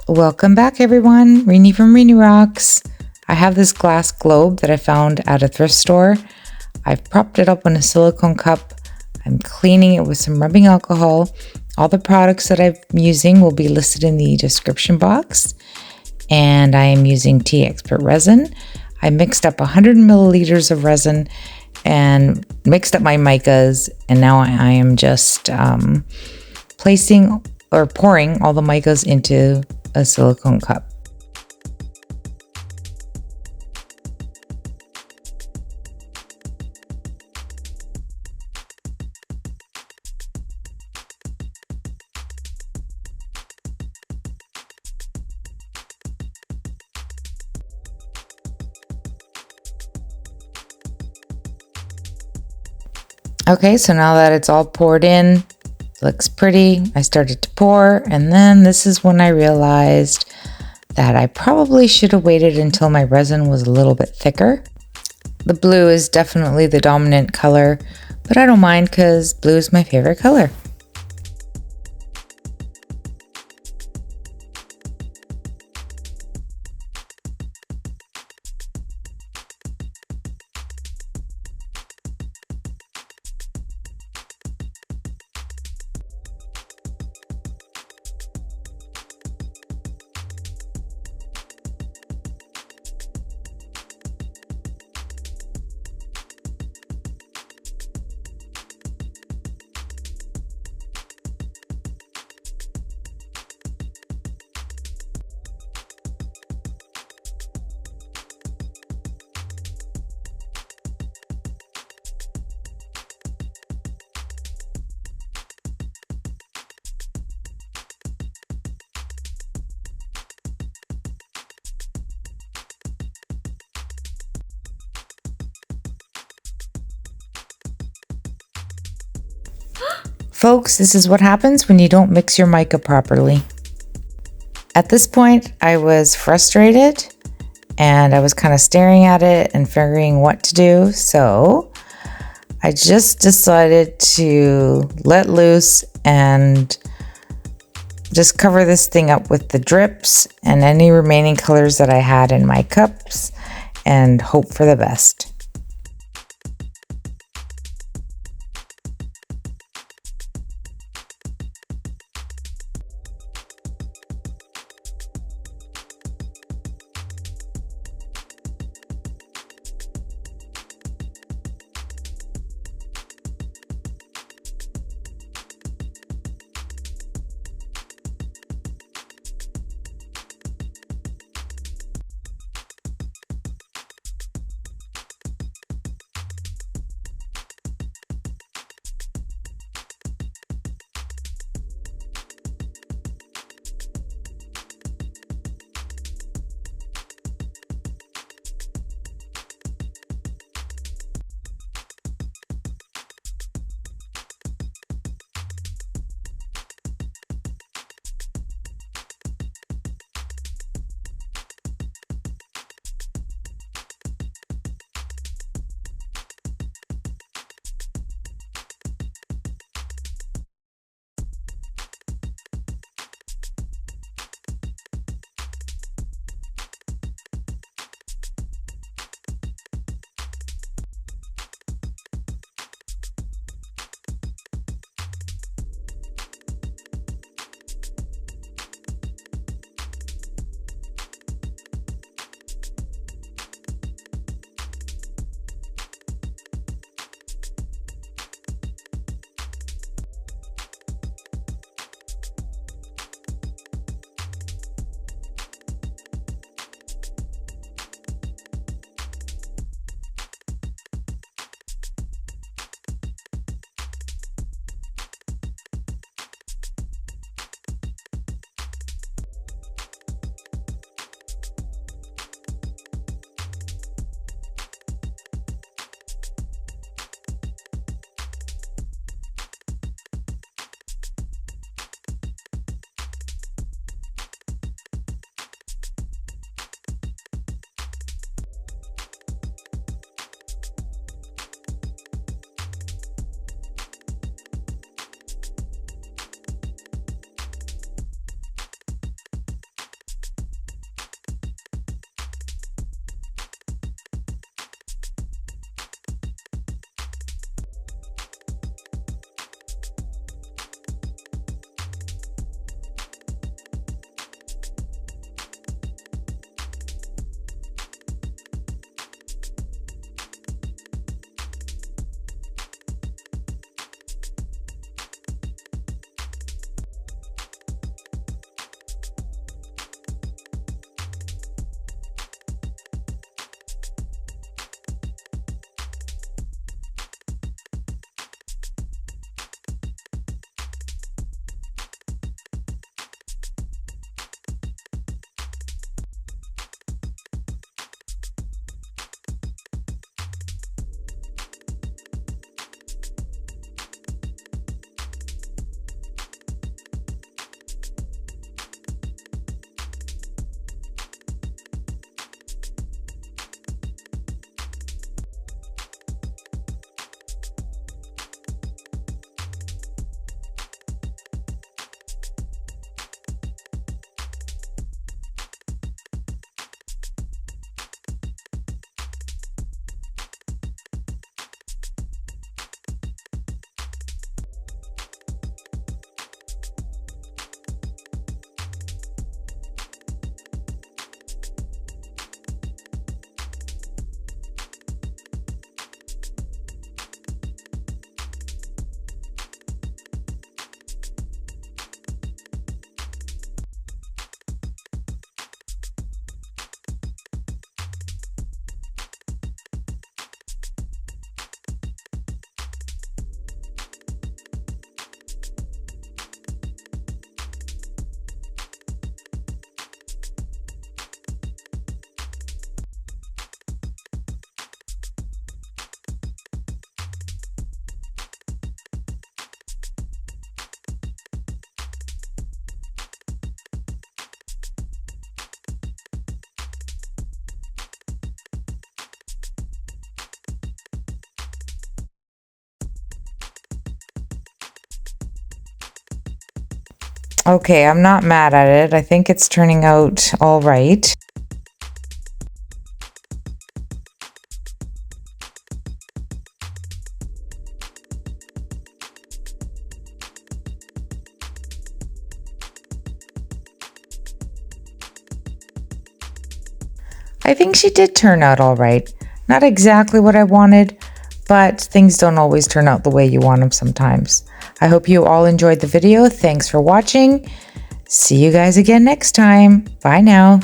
Welcome back, everyone. Rini from Rini Rocks. I have this glass globe that I found at a thrift store. I've propped it up in a silicone cup. I'm cleaning it with some rubbing alcohol. All the products that I'm using will be listed in the description box. And I am using Teexpert resin. I mixed up 100 milliliters of resin and mixed up my micas. And now I am just placing or pouring all the micas into a silicone cup. Okay, so now that it's all poured in, looks pretty. I started to pour, and then this is when I realized that I probably should have waited until my resin was a little bit thicker. The blue is definitely the dominant color, but I don't mind because blue is my favorite color. Folks, this is what happens when you don't mix your mica properly. At this point, I was frustrated and I was kind of staring at it and figuring what to do. So I just decided to let loose and just cover this thing up with the drips and any remaining colors that I had in my cups and hope for the best. Okay, I'm not mad at it. I think it's turning out all right. I think she did turn out all right. Not exactly what I wanted, but things don't always turn out the way you want them sometimes. I hope you all enjoyed the video. Thanks for watching. See you guys again next time. Bye now.